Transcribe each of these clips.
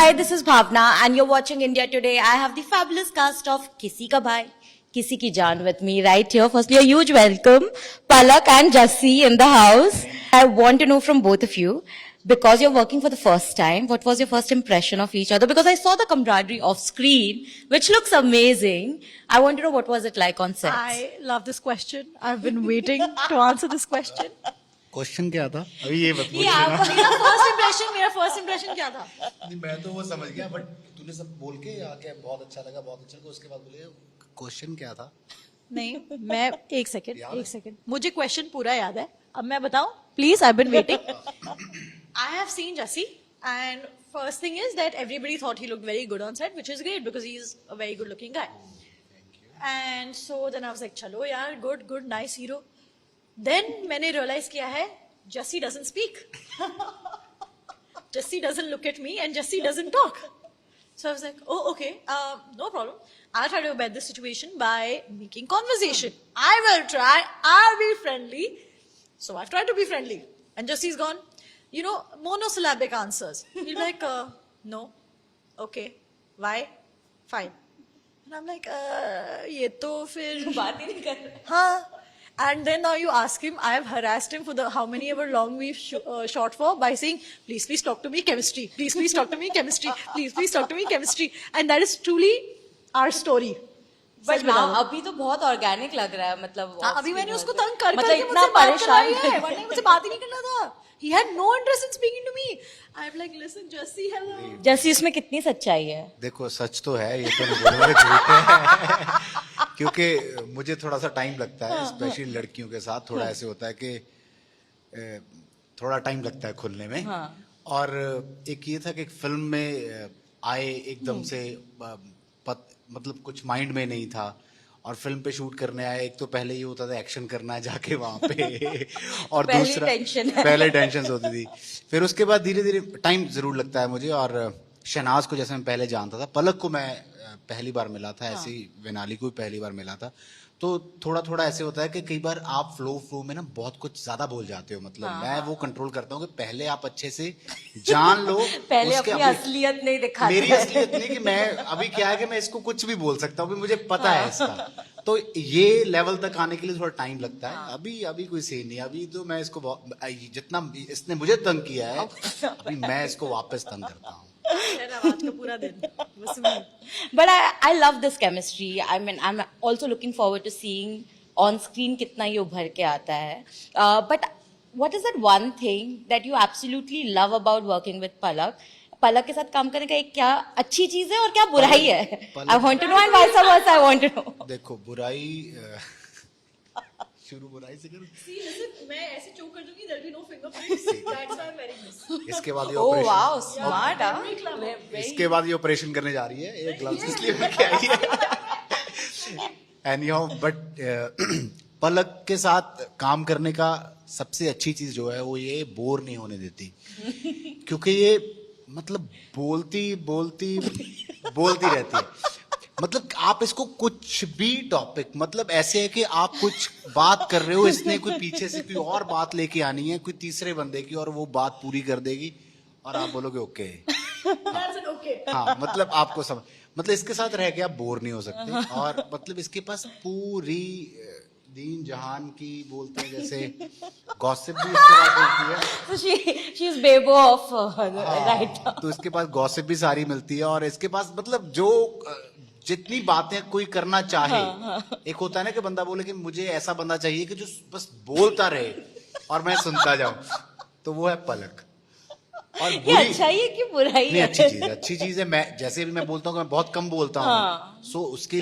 Hi, this is Bhavna, and you're watching India Today. I have the fabulous cast of Kisi Ka Bhai, Kisi Ki Jaan with me right here. Firstly, a huge welcome, Palak and Jassi in the house. I want to know from both of you, because you're working for the first time, what was your first impression of each other? Because I saw the camaraderie off screen, which looks amazing. I want to know what was it like on set. I love this question. I've been waiting to answer this question. Question क्या था अभी ये बता मेरा first impression क्या था? नहीं मैं तो वो समझ गया बट तूने सब बोल के आके बहुत अच्छा लगा उसके बाद बोले क्वेश्चन क्या था नहीं, मैं एक सेकंड मुझे क्वेश्चन पूरा याद है. अब मैं बताऊं please. I been waiting. I have seen Jassi and first thing is that everybody thought he looked very good on set, which is great because he is a very good looking guy. And so then I was like चलो यार, good nice hero. Then मैंने realize किया है Jassi doesn't speak. Jassi doesn't look at me and Jassi doesn't talk. So I was like, oh, okay, no problem. I'll try to abet the situation by making conversation. I will try. I'll be friendly. So I've tried to be friendly. And Jassi's gone, monosyllabic answers. He'll be like, no, okay, why, fine. And I'm like, ye to fir baat hi nahi kar rahe. Haan. And then now you ask him, I have harassed him for the how many ever long we've shot for by saying, please talk to me chemistry. Please talk to me chemistry. Please talk to me chemistry. And that is truly our story. But now अभी तो बहुत organic लग रहा है, मतलब अभी मैंने उसको तंग कर मतलब करके इतना मुझसे बात परेशान करवाई है, वरना मुझसे बात ही नहीं करना था. He had no interest in speaking to me. I'm like, listen, Jassi, hello. जैसी इसमें कितनी सच्चाई है? देखो सच तो है ये तो नहीं बोलूंगा झूठ है क्योंकि मुझे थोड़ा सा टाइम लगता है स्पेशली लड़कियों के साथ थोड़ा ऐसे होता है कि थोड़ा टाइम लगता है खुलने में. और एक ये था कि एक फिल्म में आए एकदम से मतलब कुछ माइंड में नहीं था और फिल्म पे शूट करने आए. एक तो पहले ये होता था एक्शन करना है जाके वहां पे और दूसरा पहले टेंशन होती थी. फिर उसके बाद धीरे धीरे टाइम जरूर लगता है मुझे. और शहनाज को जैसे मैं पहले जानता था, पलक को मैं पहली बार मिला था, ऐसे ही विनाली को भी पहली बार मिला था. तो थोड़ा थोड़ा ऐसे होता है कि कई बार आप फ्लो में ना बहुत कुछ ज्यादा बोल जाते हो. मतलब मैं वो कंट्रोल करता हूँ कि पहले आप अच्छे से जान लो. पहले अपनी असलियत नहीं दिखाते. मेरी असलियत नहीं कि मैं अभी क्या है कि मैं इसको कुछ भी बोल सकता हूँ, मुझे पता है इसका. तो ये लेवल तक आने के लिए थोड़ा टाइम लगता है. अभी कोई सही नहीं. अभी तो मैं इसको जितना इसने मुझे तंग किया है अभी मैं इसको वापस तंग करता हूँ. But I love this chemistry. I mean, I'm also looking forward to seeing on screen कितना ये उभर के आता है. But what is that one thing that you absolutely love about working with Palak? पलक के साथ काम करने का एक क्या अच्छी चीज है और क्या बुराई है? I want to know and vice versa I want to know. देखो बुराई शुरू बुराई से करूं. मैं ऐसे चोक कर दूंगी, there'll be no fingerprints. That's why I'm wearing this. इसके बाद ये Oh operation. wow, smart huh? इसके बाद ये ऑपरेशन करने जा रही है. ये ग्लव्स इसलिए लेके आई है. Anyhow, but पलक के साथ काम करने का सबसे अच्छी चीज जो है वो ये बोर नहीं होने देती. क्योंकि ये मतलब बोलती रहती है. मतलब आप इसको कुछ भी टॉपिक मतलब ऐसे है कि आप कुछ बात कर रहे हो, इसने कोई पीछे से कोई और बात लेके आनी है कोई तीसरे बंदे की और वो बात पूरी कर देगी और आप बोलोगे ओके. हाँ मतलब आपको समझ मतलब इसके साथ रह के आप बोर नहीं हो सकते. और मतलब इसके पास पूरी दीन जहान की बोलते हैं जैसे गॉसिप भी इसके पास मिलती है. So she is Bebo of right now. तो इसके पास गॉसिप भी सारी मिलती है और इसके पास मतलब जो जितनी बातें कोई करना चाहे. एक होता है ना कि बंदा बोले कि मुझे ऐसा बंदा चाहिए कि जो बस बोलता रहे और मैं सुनता जाऊं, तो वो है पलक. और ये अच्छाई है कि बुराई नहीं, है? अच्छी चीज है. मैं जैसे भी मैं बोलता हूँ मैं बहुत कम बोलता हूँ. सो उसके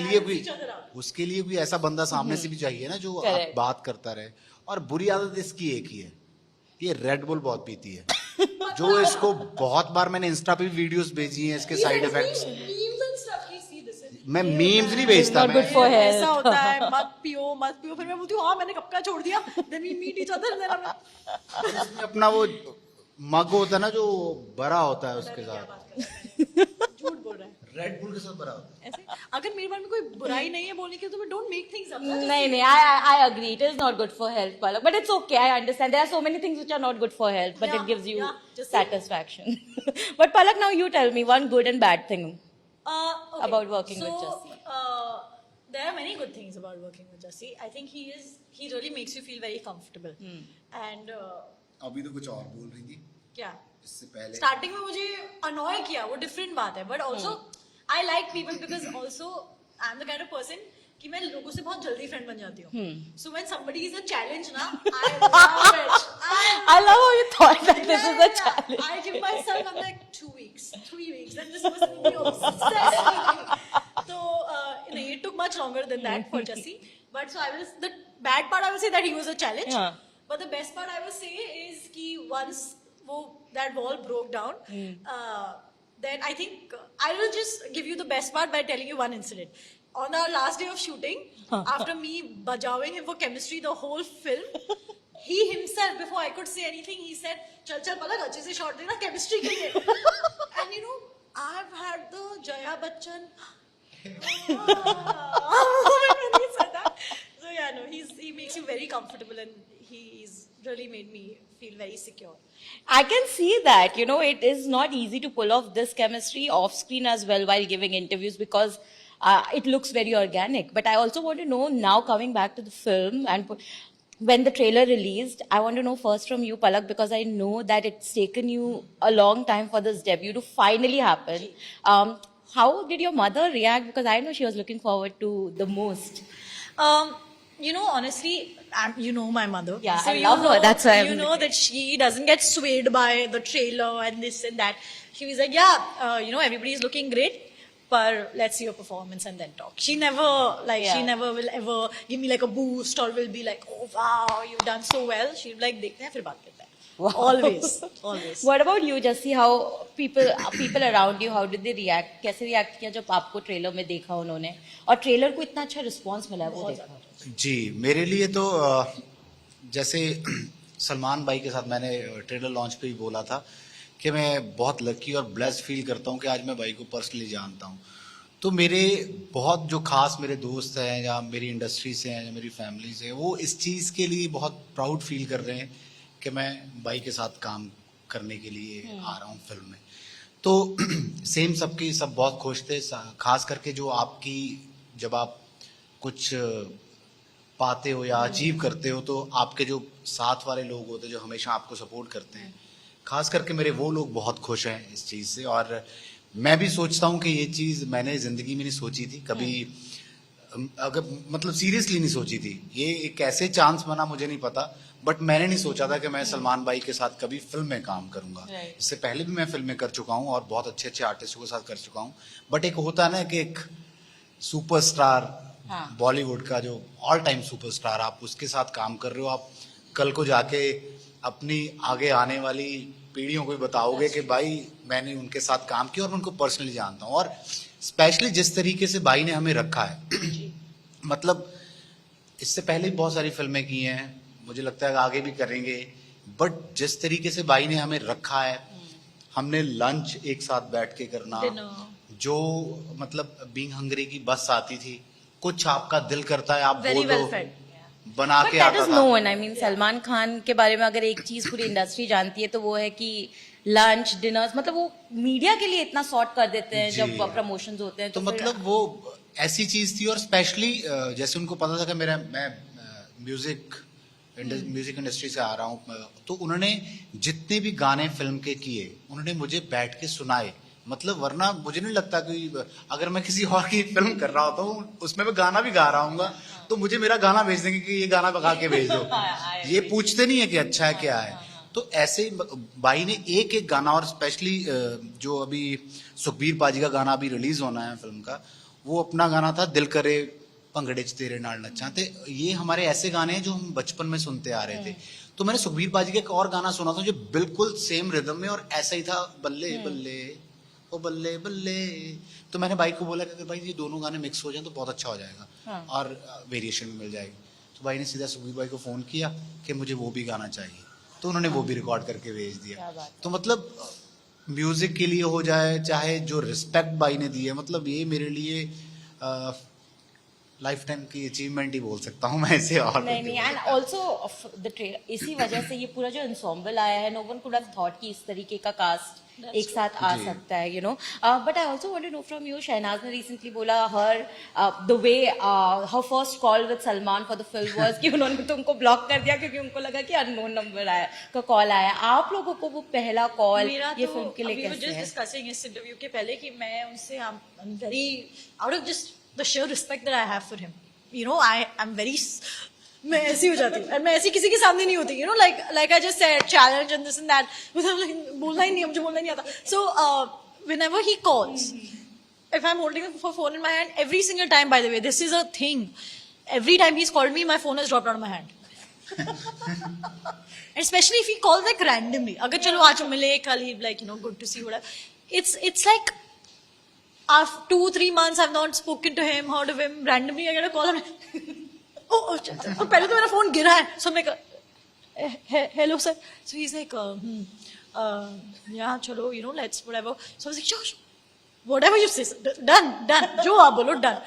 लिए कोई ऐसा बंदा सामने से भी चाहिए ना जो आप बात करता रहे. और बुरी आदत इसकी एक ही है, ये रेड बुल बहुत पीती है. जो इसको बहुत बार मैंने इंस्टा पे वीडियोस भेजी हैं इसके साइड इफेक्ट्स. मैं मीम्स नहीं भेजता. ऐसा होता है मत पियो. फिर मैं बोलती हूँ हाँ मैंने कब का छोड़ दिया. Then we meet each other and then I'm अपना वो मग होता है ना जो बड़ा होता है उसके साथ. झूठ बोल रहा है. रेड बुल के साथ भरा होता है। ऐसे अगर मेरे बारे में कोई बुराई नहीं है बोलने की तो मैं डोंट मेक थिंग्स अप। नहीं, I agree. It is not good for health, Palak. But it's okay. I understand. There are so many things which are not good for health, but Yeah, it gives you yeah, just satisfaction. But Palak, now you tell me one good and bad thing. Okay. About working with Jassi. There are many good things about working with Jassi. I think he really makes you feel very comfortable. And अभी तो कुछ और बोल रही थी क्या इससे पहले। स्टार्टिंग में मुझे अनॉय किया, वो डिफरेंट बात है, but also I like people because also I am the kind of person कि मैं लोगों से बहुत जल्दी फ्रेंड बन जाती हूँ. So when somebody is a challenge ना, I love it. I love how you thought that this is a challenge. I give myself, I'm like 2 weeks, 3 weeks, and this person will be obsessed with me. So, it took much longer than that for Jassi. But so the bad part I will say that he was a challenge. Yeah. But the best part I will say is कि once that wall broke down, then I think I will just give you the best part by telling you one incident. On our last day of shooting, after me bajawing him for chemistry the whole film, he himself, before I could say anything, he said, "चल पलक अच्छे से shot देना chemistry के लिए." And I've had the Jaya Bachchan moment when he said that. So yeah, no, he makes you very comfortable, and he's really made me feel very secure. I can see that, it is not easy to pull off this chemistry off screen as well while giving interviews because it looks very organic. But I also want to know now, coming back to the film and when the trailer released, I want to know first from you, Palak, because I know that it's taken you a long time for this debut to finally happen. How did your mother react? Because I know she was looking forward to the most. Honestly, you know my mother. Yeah, so I love her. That's why you know that she doesn't get swayed by the trailer and this and that. She was like, yeah, everybody is looking great, but let's see your performance and then talk. She never she never will ever give me like a boost or will be like, oh wow, you've done so well. She'll be like, देखते हैं फिर बात करते हैं. Wow. Always. What about you, Jassi? How people around you, how did they react? कैसे react किया जब आपको ट्रेलर में देखा उन्होंने और ट्रेलर को इतना अच्छा रिस्पॉन्स मिला वो देखा? जी, मेरे लिए तो जैसे सलमान भाई के साथ मैंने ट्रेलर लॉन्च पे ही बोला था कि मैं बहुत लकी और ब्लेस्ड फील करता हूँ कि आज मैं भाई को पर्सनली जानता हूँ. तो मेरे बहुत जो खास मेरे दोस्त हैं या मेरी इंडस्ट्री से हैं या मेरी फैमिली से, वो इस चीज़ के लिए बहुत प्राउड फील कर रहे हैं कि मैं भाई के साथ काम करने के लिए आ रहा हूँ फिल्म में. तो सेम सबकी सब बहुत खुश थे, खास करके जो आपकी जब आप कुछ पाते हो या अचीव करते हो तो आपके जो साथ वाले लोग होते हैं जो हमेशा आपको सपोर्ट करते हैं, खास करके मेरे वो लोग बहुत खुश हैं इस चीज़ से. और मैं भी सोचता हूँ कि ये चीज़ मैंने ज़िंदगी में नहीं सोची थी कभी, अगर मतलब सीरियसली नहीं सोची थी. ये एक ऐसे चांस बना मुझे नहीं पता, बट मैंने नहीं सोचा था कि मैं सलमान भाई के साथ कभी फिल्म में काम करूंगा. इससे पहले भी मैं फिल्में कर चुका हूँ और बहुत अच्छे अच्छे आर्टिस्टों के साथ कर चुका हूँ, बट एक होता है ना कि एक सुपरस्टार बॉलीवुड का जो ऑल टाइम सुपरस्टार, आप उसके साथ काम कर रहे हो, आप कल को जाके अपनी आगे आने वाली पीढ़ियों को बताओगे कि भाई मैंने उनके साथ काम किया और मैं उनको पर्सनली जानता हूँ. और स्पेशली जिस तरीके से भाई ने हमें रखा है मतलब इससे पहले भी बहुत सारी फिल्में की हैं, मुझे लगता है आगे भी करेंगे, बट जिस तरीके से भाई ने हमें रखा है, हमने लंच एक साथ बैठ के करना, जो मतलब बीइंग हंग्री की बस आती थी, कुछ आपका दिल करता है आप बोल दो, बना के आता था. Known, I mean Salman Khan के बारे में अगर एक चीज पूरी इंडस्ट्री जानती है तो वो है कि लंच डिनर्स मतलब वो मीडिया के लिए इतना सॉर्ट कर देते हैं जब प्रमोशंस होते हैं. तो मतलब वो ऐसी चीज थी. और स्पेशली जैसे उनको पता था कि मैं म्यूजिक इंडस्ट्री से आ रहा हूँ, तो उन्होंने जितने भी गाने फिल्म के किए उन्होंने मुझे बैठ के सुनाए. मतलब वरना मुझे नहीं लगता कि अगर मैं किसी और की फिल्म कर रहा होता हूँ उसमें मैं गाना भी गा रहा हूँ तो मुझे मेरा गाना भेज देंगे कि ये गाना गा के भेज दो. ये पूछते नहीं है कि अच्छा है क्या है. तो ऐसे भाई ने एक एक गाना, और स्पेशली जो अभी सुखबीर पाजी का गाना अभी रिलीज होना है फिल्म का, वो अपना गाना था दिल करे भंगड़े च तेरे नाल नच्चा. तो ये हमारे ऐसे गाने हैं जो हम बचपन में सुनते आ रहे थे. तो मैंने सुखबीर पाजी का एक और गाना सुना था जो बिल्कुल सेम रिदम में और ऐसा ही था, बल्ले बल्ले ओ बल्ले बल्ले. तो मैंने भाई को बोला कि भाई ये दोनों गाने मिक्स हो जाए तो बहुत अच्छा हो जाएगा और वेरिएशन भी मिल जाएगी. तो भाई ने सीधा सुखबीर भाई को फोन किया कि मुझे वो भी गाना चाहिए, तो उन्होंने वो भी रिकॉर्ड करके भेज दिया. तो मतलब म्यूजिक के लिए हो जाए, चाहे जो रिस्पेक्ट भाई ने दी है, मतलब ये मेरे लिए लाइफ टाइम की अचीवमेंट ही बोल सकता हूँ मैं इसे। और नहीं नहीं, एंड ऑल्सो द ट्रेलर, इसी वजह से ये पूरा जो ensemble आया है, no one could have thought कि इस तरीके का कास्ट एक साथ आ जी। सकता है, you know. But I also want to know from you, Shehnaaz ने रिसेंटली बोला her the way her first call with Salman for the film was कि उन्होंने तुमको ब्लॉक कर दिया क्योंकि उनको लगा कि अननोन नंबर आया का कॉल आया। आप लोगों को वो पहला कॉल मेरा ये तो फिल्म के लिए we were कैसे just है? discussing इस इंटरव्यू के पहले कि मैं उनसे I'm very out of just the sheer respect that I have for him. You know, I'm very मैं ऐसी हो जाती हूँ, मैं ऐसी किसी के सामने नहीं होती, you know, like I just said challenge and this and that, मतलब बोलना ही नहीं, मुझे बोलना ही नहीं आता. So whenever he calls, if I'm holding a phone in my hand, every single time, by the way, this is a thing, every time he's called me, my phone has dropped out of my hand. And especially if he calls like randomly. अगर चलो आज मिले कल, he like, you know, good to see whatever. It's like after 2-3 months I've not spoken to him, heard of him, randomly I get a call and oh, तो पहले तो मेरा phone गिरा है, so मैं hello sir, so he's like yeah चलो, you know, let's whatever. So I was like sure, whatever you say, done, जो आप बोलो, done.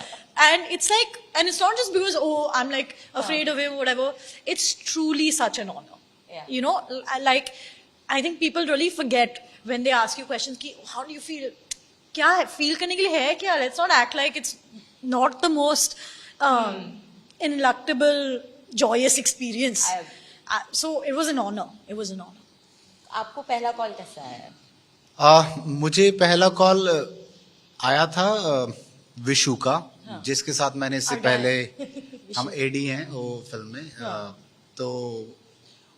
And it's like, and it's not just because oh I'm like afraid of him, whatever. It's truly such an honor. Yeah. You know, like I think people really forget when they ask you questions कि how do you feel? क्या है feel करने के लिए है क्या? Let's not act like it's not the most ineluctable, joyous experience. So it was an honor. It was an honor. आपको पहला कॉल कैसा आया? मुझे पहला कॉल आया था विशु का, जिसके साथ मैंने इससे पहले हम एडी हैं वो फिल्म में, तो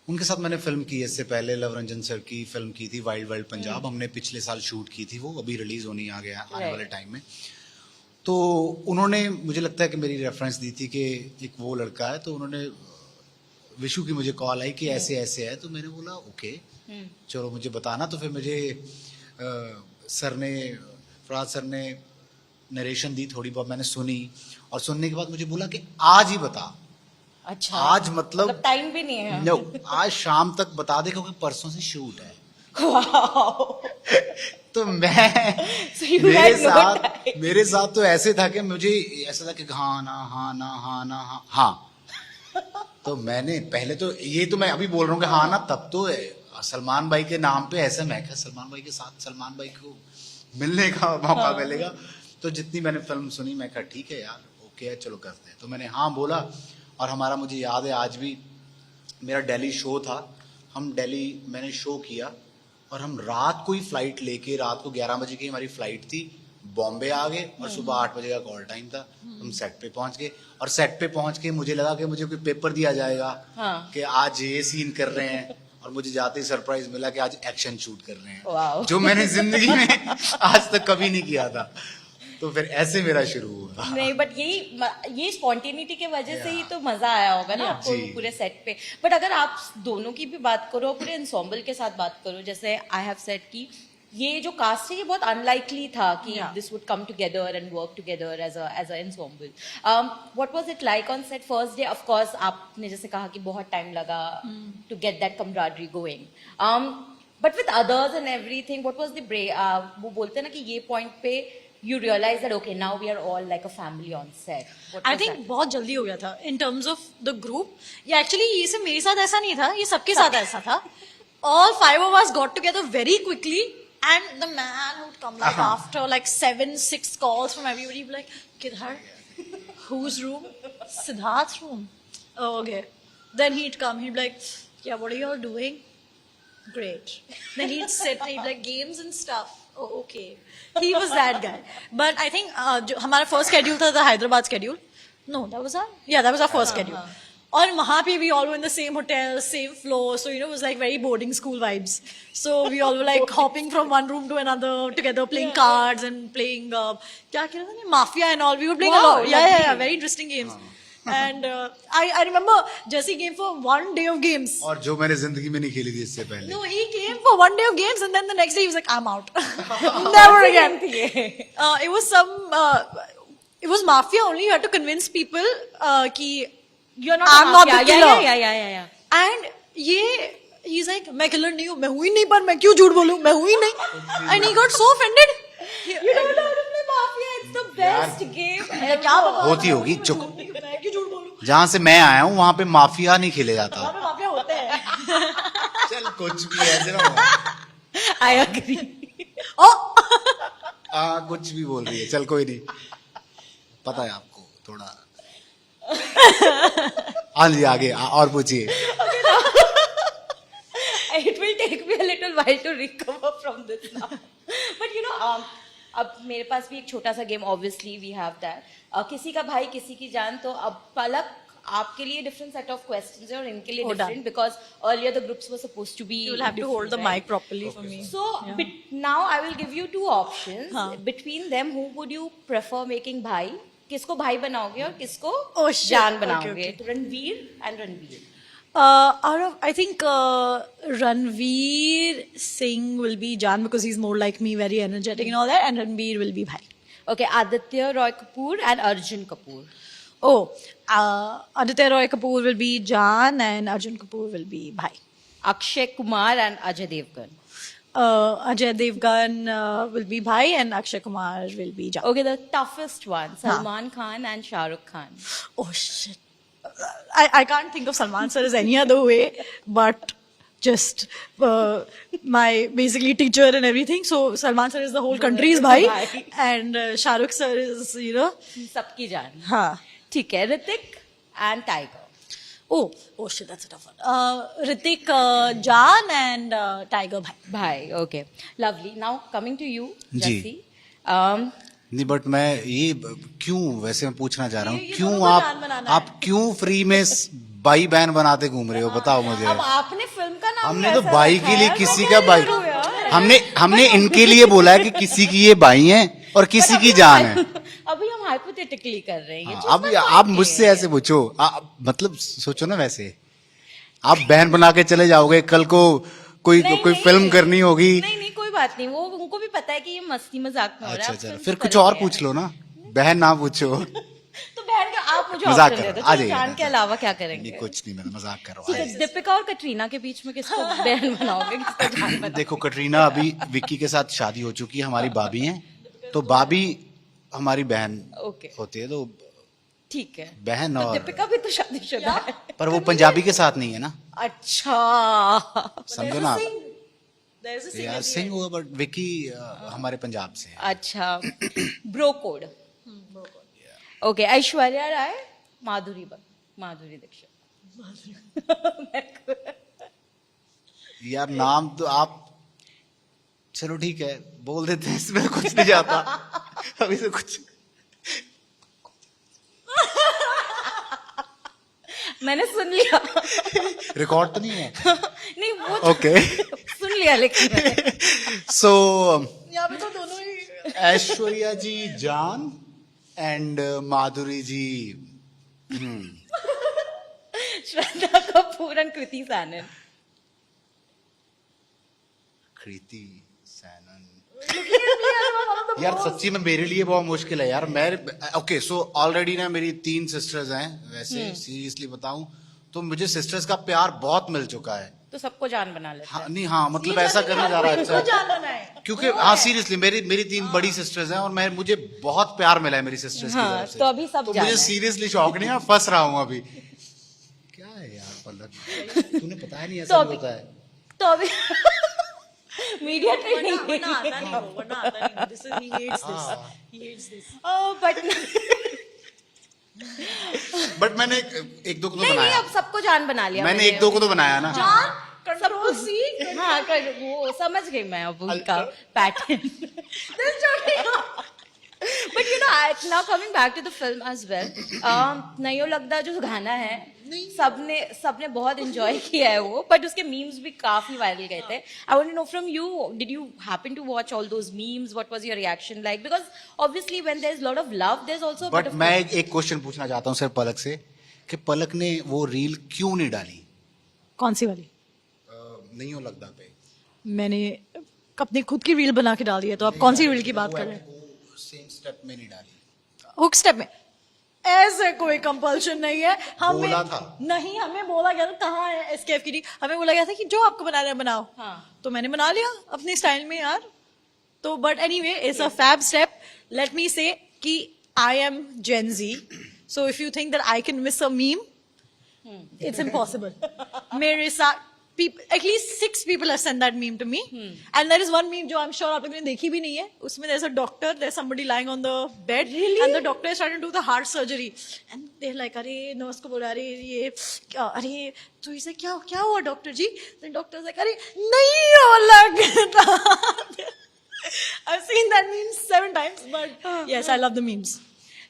उनके साथ मैंने फिल्म की इससे पहले, लव रंजन सर की फिल्म की थी वाइल्ड वाइल्ड पंजाब, हमने पिछले साल शूट की थी, वो अभी रिलीज होने आ गया आने वाले टाइम में। तो उन्होंने मुझे लगता है कि मेरी रेफरेंस दी थी कि एक वो लड़का है, तो उन्होंने विशु की मुझे कॉल आई कि ऐसे ऐसे है, तो मैंने बोला ओके चलो मुझे बताना। तो फिर मुझे सर ने, फराज सर ने नरेशन दी, थोड़ी बहुत मैंने सुनी, और सुनने के बाद मुझे बोला कि आज ही बता। अच्छा, आज मतलब टाइम भी नहीं है? नो, आज शाम तक बता दे क्योंकि परसों से शूट है। तो मैं मेरे साथ तो ऐसे था कि मुझे ऐसा था कि हाँ ना हाँ ना हाँ ना हाँ हाँ। तो मैंने पहले तो ये तो मैं अभी बोल रहा हूँ कि हाँ ना, तब तो सलमान भाई के नाम पे ऐसे मैं क्या सलमान भाई के साथ सलमान भाई को मिलने का मौका मिलेगा। तो जितनी मैंने फिल्म सुनी मैं कहा ठीक है यार, ओके है, चलो करते हैं। तो मैंने हाँ बोला, और हमारा मुझे याद है आज भी, मेरा दिल्ली शो था, हम दिल्ली मैंने शो किया, और हम रात को ही फ्लाइट लेके, रात को 11 बजे की हमारी फ्लाइट थी, बॉम्बे आ गए, और सुबह 8 बजे का कॉल टाइम था, हम सेट पे पहुंच गए। और सेट पे पहुंच के मुझे लगा कि मुझे कोई पेपर दिया जाएगा कि आज ये सीन कर रहे हैं, और मुझे जाते ही सरप्राइज मिला कि आज एक्शन शूट कर रहे हैं, जो मैंने जिंदगी में आज तक कभी नहीं किया था। तो फिर ऐसे मेरा शुरू हुआ। नहीं, बट ये स्पॉन्टेनिटी के वजह से ही तो मजा आया होगा ना आपको पूरे सेट पे। बट अगर आप दोनों की भी बात करो, पूरे एंसेम्बल के साथ बात करो, जैसे आई हैव सेड कि ये जो कास्ट है ये बहुत अनलाइकली था कि this would come together and work together as a ensemble. What was it like on set first day? Of course आपने जैसे कहा कि बहुत टाइम लगा to get that camaraderie going, but with others and everything, what was the वो बोलते हैं ना कि ये पॉइंट पे you realize that okay now we are all like a family on set? I think बहुत जल्दी हो गया था in terms of the group. ये actually ये सिर्फ मेरे साथ ऐसा नहीं था, ये सबके साथ ऐसा था. All 5 of us got together very quickly, and the man would come like after like 7-6 calls from everybody, like Kidhar, whose room? Siddharth's room. Oh, okay. Then he'd come, he'd be like, yeah, what are you all doing? Great. Then he'd sit, he'd be like, games and stuff. Oh, okay. He was that guy. But I think हमारा first schedule था the Hyderabad schedule. No, that was our first schedule. और वहाँ पे we all were in the same hotel, same floor, so you know it was like very boarding school vibes. So we all were like hopping from one room to another together, playing cards and playing क्या कहते हैं Mafia and all. We were playing a lot. Yeah, very interesting games. And I remember Jesse came for 1 day of games. और जो मैंने जिंदगी में नहीं खेली थी इससे पहले। No, he came for 1 day of games, and then the next day he was like, I'm out. Never again. It was it was Mafia only. You had to convince people कि you're not I'm not the killer. Yeah. And ये he's like, मैं killer नहीं हूँ, मैं हुई नहीं, पर मैं क्यों झूठ बोलूँ, मैं हुई नहीं. And he got so offended. You don't know how to play Mafia. It's the best game क्या ever. बकवास होती होगी, चुप. मैं क्यों झूठ बोलूँ? जहां से मैं आया हूँ वहां पे माफिया नहीं खेले जाता. वहाँ पे माफिया होते हैं. चल कुछ भी ऐसे ना हो. I agree. कुछ भी बोल रही है, चल कोई नहीं, पता है आपको थोड़ा. हाँ जी, आगे और पूछिए. It will take me a little while to recover from this now. But you know, अब मेरे पास भी एक छोटा सा game, obviously we have that. किसी का भाई किसी की जान, तो अब पलक आपके लिए different set of questions है और इनके लिए Oh, done. different, because earlier the groups were supposed to be. You will have to hold the different, mic properly for me. So now I will give you two options. हाँ. Between them, who would you prefer making भाई? किसको भाई बनाओगे और किसको Oh, shit. जान Okay, बनाओगे? okay. Ranveer and Ranveer. Out of, I think Ranveer Singh will be Jan because he's more like me, very energetic and all that, and Ranveer will be Bhai. Okay, Aditya Roy Kapoor and Arjun Kapoor. Oh, Aditya Roy Kapoor will be Jan and Arjun Kapoor will be Bhai. Akshay Kumar and Ajay Devgan. Ajay Devgan will be Bhai and Akshay Kumar will be Jan. Okay, the toughest one, Salman Khan and Shah Rukh Khan. Oh shit. I can't think of Salman sir as any other way, but just my basically teacher and everything. So Salman sir is the whole country's bhai, and Shah Rukh sir is, you know. सबकी जान. हाँ. ठीक है, Hrithik and Tiger. Oh shit, that's a tough one. Hrithik, Jan and Tiger bhai. Bhai, okay. Lovely. Now coming to you, जी. Jassi. नहीं, but मैं ये क्यों वैसे मैं पूछना चाह रहा हूँ, ये क्यों दोनों को जान बनाना आप क्यों फ्री में भाई बहन बनाते घूम रहे हो, बताओ मुझे. अब आपने फिल्म का नाम हमने तो ऐसा भाई रखा के लिए है, किसी तो का मैं भाई, करूँ यार? हमने इनके लिए बोला है कि किसी की ये भाई हैं और किसी की जान है. अभी हम हाइपोथेटिकली कर रहे हैं. हाँ, अब आप मुझसे ऐसे पूछो, मतलब सोचो ना, वैसे आप बहन बना के चले जाओगे, कल को कोई फिल्म करनी होगी. नहीं, कोई बात नहीं, वो उनको भी पता है कि ये मस्ती मजाक में हो रहा है. अच्छा, अब फिर फिल्म कुछ कर और रहे पूछ लो ना, बहन ना पूछो. तो बहन का आप मुझे मजाक ऑप्शन कर दे रहा दो, हूँ, तो जान के अलावा क्या करेंगे? नहीं कुछ नहीं, मैं मजाक कर रहा ठीक है, दीपिका और कटरीना के बीच में किसको बहन बनाओगे, किसको जान हूँ. बनाओगे? देखो, कटरीना अभी विक्की के साथ शादी हो चुकी है, हमारी भाभी हैं, तो भाभी हमारी बहन ओके, होती है, तो ठीक है. बहन. तो और दीपिका भी तो शादीशुदा है. पर वो पंजाबी के साथ नहीं है ना, अच्छा समझो ना. There's a Singh यार at the सिंह end. हुआ, बट विक्की हमारे पंजाब से है. अच्छा. Bro code. Okay, Aishwarya Rai, Madhuri Dixit. यार नाम तो आप, चलो ठीक है बोल देते हैं, इसमें कुछ नहीं जाता अभी से कुछ. मैंने सुन लिया. रिकॉर्ड तो नहीं है. नहीं वो ओके. सुन लिया, लेकिन मैंने. सो यहाँ पे तो दोनों ही. ऐश्वर्या जी जान एंड माधुरी जी श्रद्धा कपूर एंड कृति सैनन. कृति सैनन. यार सच्ची में मेरे लिए बहुत मुश्किल है यार. मैं ओके, सो ऑलरेडी ना मेरी 3 सिस्टर्स हैं, वैसे सीरियसली बताऊं तो मुझे सिस्टर्स का प्यार बहुत मिल चुका है. तो सबको जान बना लेते हाँ, हैं. नहीं हाँ, मतलब ऐसा करने जा रहा है. अच्छा, जान बनाए. क्योंकि हाँ सीरियसली मेरी 3 बड़ी सिस्टर्स हैं और मुझे बहुत प्यार मिला है मेरी सिस्टर्स की हाँ, तरफ से. तो अभी सब तो जान मुझे है. सीरियसली शौक नहीं है, फंस रहा हूँ अभी. क्या है यार पलक, तूने बताया नहीं ऐसा तो भी होता है. तो अभी मीडिया ट्रेनिंग. वरना आता नहीं. This is, he hates this. He hates this. But but मैंने एक दो को तो नहीं, बनाया. अब सबको जान बना लिया मैंने 1-2 को तो बनाया ना. Control C. हाँ, वो समझ गई मैं अब उनका pattern. But you know, now coming back to the film as well, नयो लगदा जो गाना है, सबने बहुत enjoy किया है वो, but उसके memes भी काफी viral गए थे. I want to know from you, did you happen to watch all those memes? What was your reaction like? Because obviously when there's a lot of love, there's also a bit but of. मैं एक question पूछना चाहता हूँ सिर्फ पलक से, कि पलक ने वो रील क्यों नहीं डाली कौन सी वाली? नहीं हो लगता पे. मैंने अपनी खुद की रील बना के डाल दी है, तो आप कौन सी रील की बात कर रहे हैं? सेम स्टेप में नहीं डाली. हुक स्टेप में. ऐसे कोई कंपल्शन नहीं है हमें बोला था। नहीं हमें बोला गया था कहाँ है एसकेएफ की हमें बोला गया था कि जो आपको बनाना है बनाओ तो मैंने बना लिया अपने स्टाइल में यार तो but anyway it's a fab step let me say कि I am Gen Z so if you think that I can miss a meme it's impossible मेरे साथ at least 6 people have sent that meme to me and there is one meme जो I'm sure आप लोगों ने देखी भी नहीं है उसमें there's a doctor there's somebody lying on the bed and the doctor is trying to do the heart surgery and they're like अरे nurse को बोला अरे ये अरे तो इसे क्या क्या हुआ doctor ji then doctor is like अरे नहीं हो लगता I've seen that meme 7 times but yes I love the memes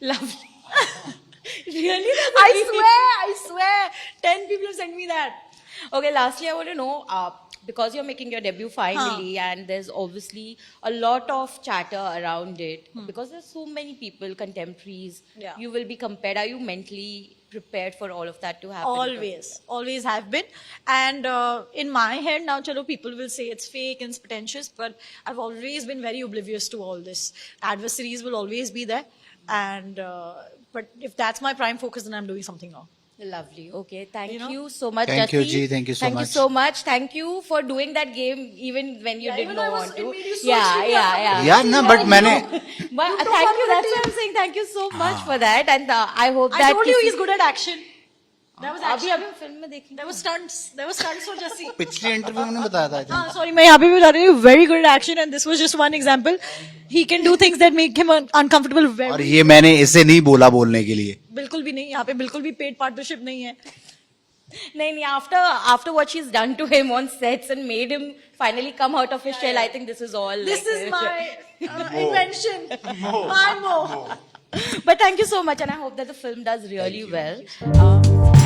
Lovely. Really? I swear 10 people have sent me that Okay, lastly, I want to know, because you're making your debut finally, and there's obviously a lot of chatter around it, because there's so many people, contemporaries, Yeah. you will be compared. Are you mentally prepared for all of that to happen? always have been and in my head now chalo people will say it's fake and it's pretentious but I've always been very oblivious to all this adversaries will always be there and but if that's my prime focus then I'm doing something wrong. Lovely. Okay. Thank You know? you so much, Thank you, Jassi. Ji. Thank you so Thank much. you so much. Thank you for doing that game even when you Yeah, didn't even I was- want it to. made you so Yeah. यार ना but मैंने But thank you. That's why I'm saying thank you so much for that. And I hope I that told you किसी- he's good at action. That was अभी action. अभी film में देखेंगे. There was stunts for Jassi. पिछली interview में बताया था I think. हाँ, sorry, मैं यहाँ पे भी बता रही हूँ very good at action and this was just one example. He can do things that make him uncomfortable और very. ये मैंने इसे नहीं बोला बोलने के लिए बिल्कुल भी नहीं यहाँ पे बिल्कुल भी paid partnership नहीं है. नहीं, after what she's done to him on sets and made him finally come out of his shell, I think this is all. This like, is my invention. My mo. But thank you so much, and I hope that the film does really well.